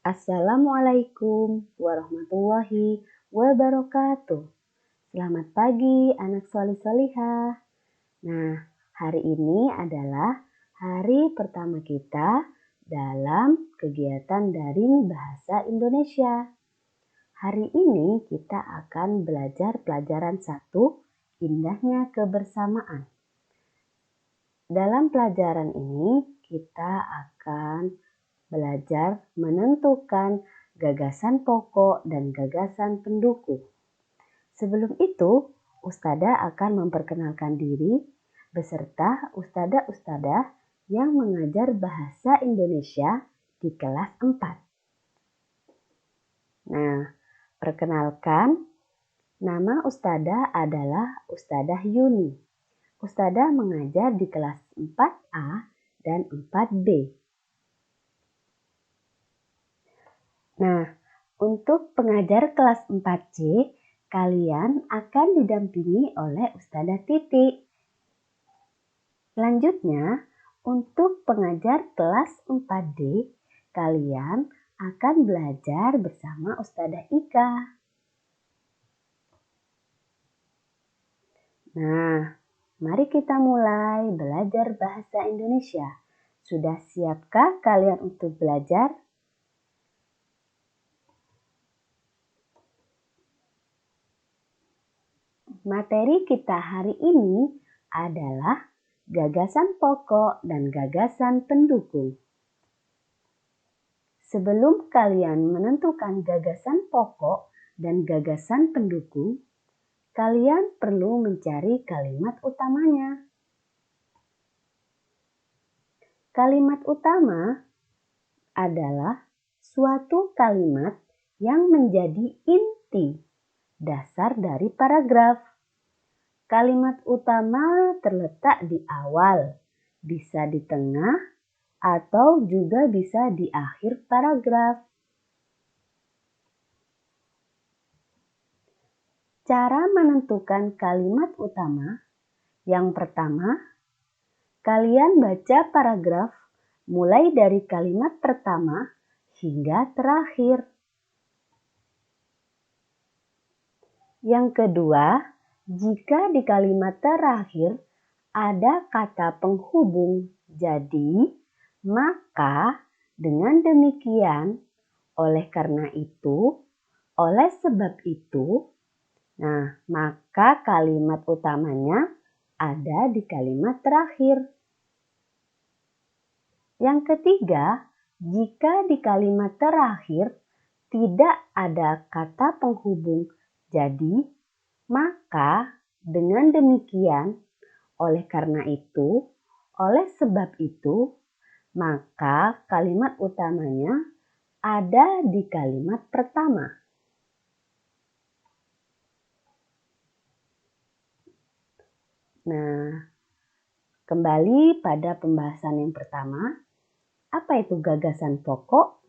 Assalamualaikum warahmatullahi wabarakatuh. Selamat pagi anak solih-solihah. Nah, hari ini adalah hari pertama kita dalam kegiatan daring bahasa Indonesia. Hari ini kita akan belajar pelajaran 1, indahnya kebersamaan. Dalam pelajaran ini kita akan belajar menentukan gagasan pokok dan gagasan pendukung. Sebelum itu, Ustadzah akan memperkenalkan diri beserta ustadzah-ustadzah yang mengajar bahasa Indonesia di kelas 4. Nah, perkenalkan, nama ustadzah adalah Ustadzah Yuni. Ustadzah mengajar di kelas 4A dan 4B. Nah, untuk pengajar kelas 4C, kalian akan didampingi oleh Ustadzah Titi. Selanjutnya, untuk pengajar kelas 4D, kalian akan belajar bersama Ustadzah Ika. Nah, mari kita mulai belajar bahasa Indonesia. Sudah siapkah kalian untuk belajar? Materi kita hari ini adalah gagasan pokok dan gagasan pendukung. Sebelum kalian menentukan gagasan pokok dan gagasan pendukung, kalian perlu mencari kalimat utamanya. Kalimat utama adalah suatu kalimat yang menjadi inti dasar dari paragraf. Kalimat utama terletak di awal, bisa di tengah, atau juga bisa di akhir paragraf. Cara menentukan kalimat utama, yang pertama, kalian baca paragraf mulai dari kalimat pertama hingga terakhir. Yang kedua, jika di kalimat terakhir ada kata penghubung jadi, maka dengan demikian, oleh karena itu, oleh sebab itu, nah maka kalimat utamanya ada di kalimat terakhir. Yang ketiga, jika di kalimat terakhir tidak ada kata penghubung jadi, maka dengan demikian, oleh karena itu, oleh sebab itu, maka kalimat utamanya ada di kalimat pertama. Nah, kembali pada pembahasan yang pertama, apa itu gagasan pokok?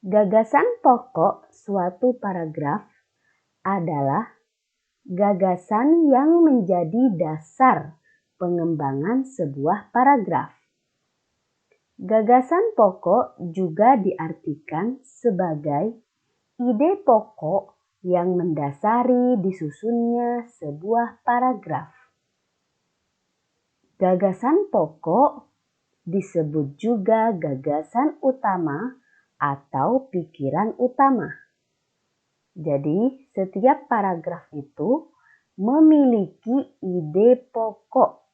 Gagasan pokok suatu paragraf adalah gagasan yang menjadi dasar pengembangan sebuah paragraf. Gagasan pokok juga diartikan sebagai ide pokok yang mendasari disusunnya sebuah paragraf. Gagasan pokok disebut juga gagasan utama atau pikiran utama. Jadi, setiap paragraf itu memiliki ide pokok.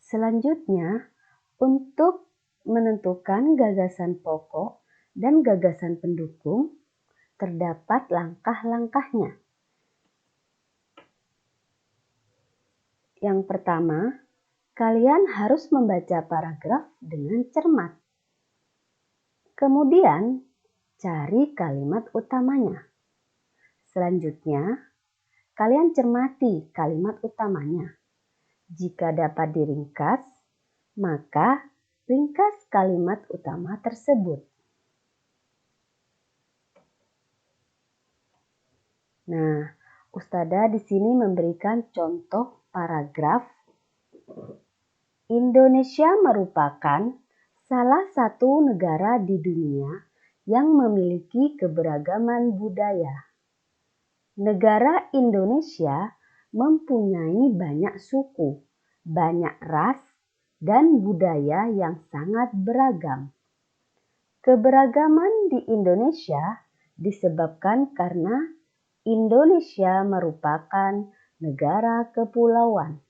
Selanjutnya, untuk menentukan gagasan pokok dan gagasan pendukung, terdapat langkah-langkahnya. Yang pertama, kalian harus membaca paragraf dengan cermat. Kemudian, cari kalimat utamanya. Selanjutnya, kalian cermati kalimat utamanya. Jika dapat diringkas, maka ringkas kalimat utama tersebut. Nah, Ustadzah di sini memberikan contoh paragraf Indonesia merupakan salah satu negara di dunia yang memiliki keberagaman budaya. Negara Indonesia mempunyai banyak suku, banyak ras, dan budaya yang sangat beragam. Keberagaman di Indonesia disebabkan karena Indonesia merupakan negara kepulauan.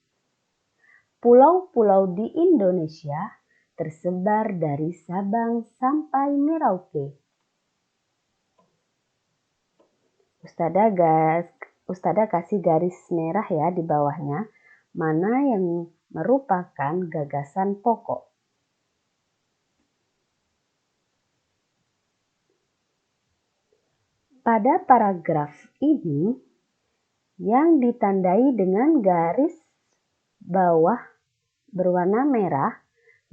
Pulau-pulau di Indonesia tersebar dari Sabang sampai Merauke. Ustadzah kasih garis merah ya di bawahnya, mana yang merupakan gagasan pokok. Pada paragraf ini yang ditandai dengan garis bawah berwarna merah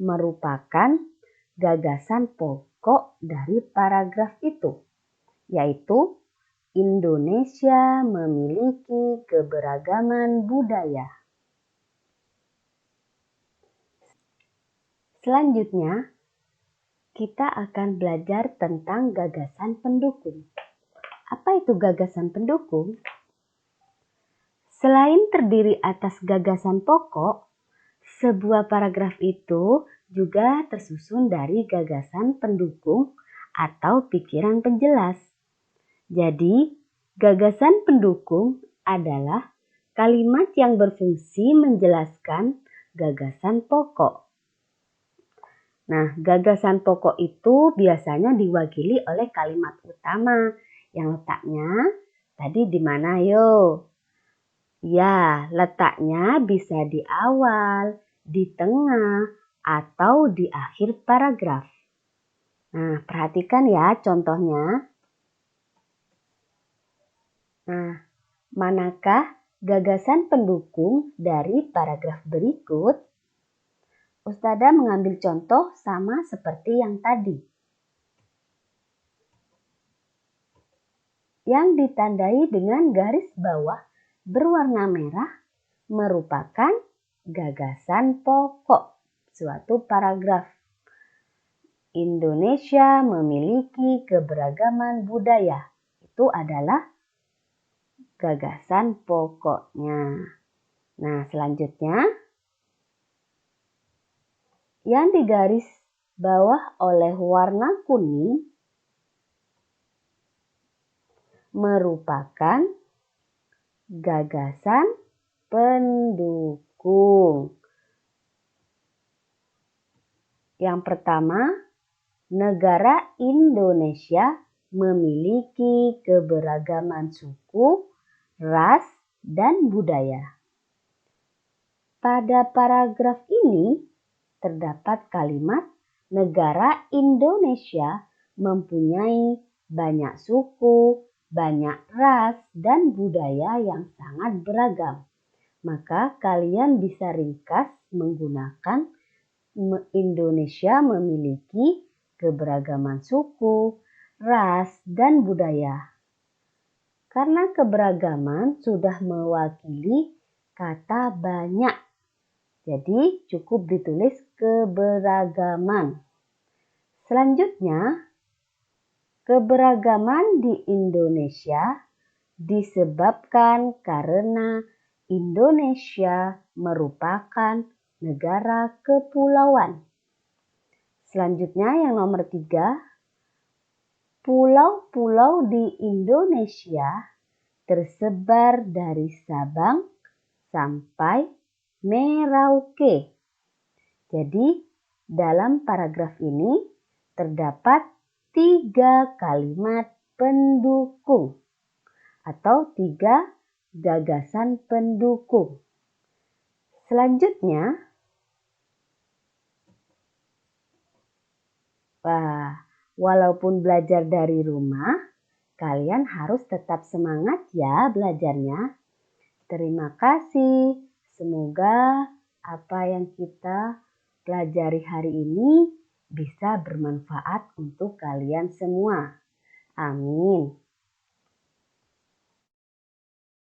merupakan gagasan pokok dari paragraf itu, yaitu Indonesia memiliki keberagaman budaya. Selanjutnya, kita akan belajar tentang gagasan pendukung. Apa itu gagasan pendukung? Selain terdiri atas gagasan pokok, sebuah paragraf itu juga tersusun dari gagasan pendukung atau pikiran penjelas. Jadi, gagasan pendukung adalah kalimat yang berfungsi menjelaskan gagasan pokok. Nah, gagasan pokok itu biasanya diwakili oleh kalimat utama yang letaknya tadi di mana yo? Ya, letaknya bisa di awal, di tengah, atau di akhir paragraf. Nah, perhatikan ya contohnya. Nah, manakah gagasan pendukung dari paragraf berikut? Ustadzah mengambil contoh sama seperti yang tadi. Yang ditandai dengan garis bawah berwarna merah merupakan gagasan pokok suatu paragraf. Indonesia memiliki keberagaman budaya. Itu adalah gagasan pokoknya. Nah, selanjutnya yang digaris bawah oleh warna kuning merupakan gagasan pendukung. Yang pertama, negara Indonesia memiliki keberagaman suku, ras, dan budaya. Pada paragraf ini terdapat kalimat negara Indonesia mempunyai banyak suku, banyak ras, dan budaya yang sangat beragam. Maka kalian bisa ringkas menggunakan Indonesia memiliki keberagaman suku, ras, dan budaya. Karena keberagaman sudah mewakili kata banyak, jadi cukup ditulis keberagaman. Selanjutnya, keberagaman di Indonesia disebabkan karena Indonesia merupakan negara kepulauan. Selanjutnya yang nomor 3, pulau-pulau di Indonesia tersebar dari Sabang sampai Merauke. Jadi dalam paragraf ini terdapat 3 kalimat pendukung atau 3 gagasan pendukung. Selanjutnya, walaupun belajar dari rumah, kalian harus tetap semangat ya belajarnya. Terima kasih. Semoga apa yang kita pelajari hari ini bisa bermanfaat untuk kalian semua. Amin.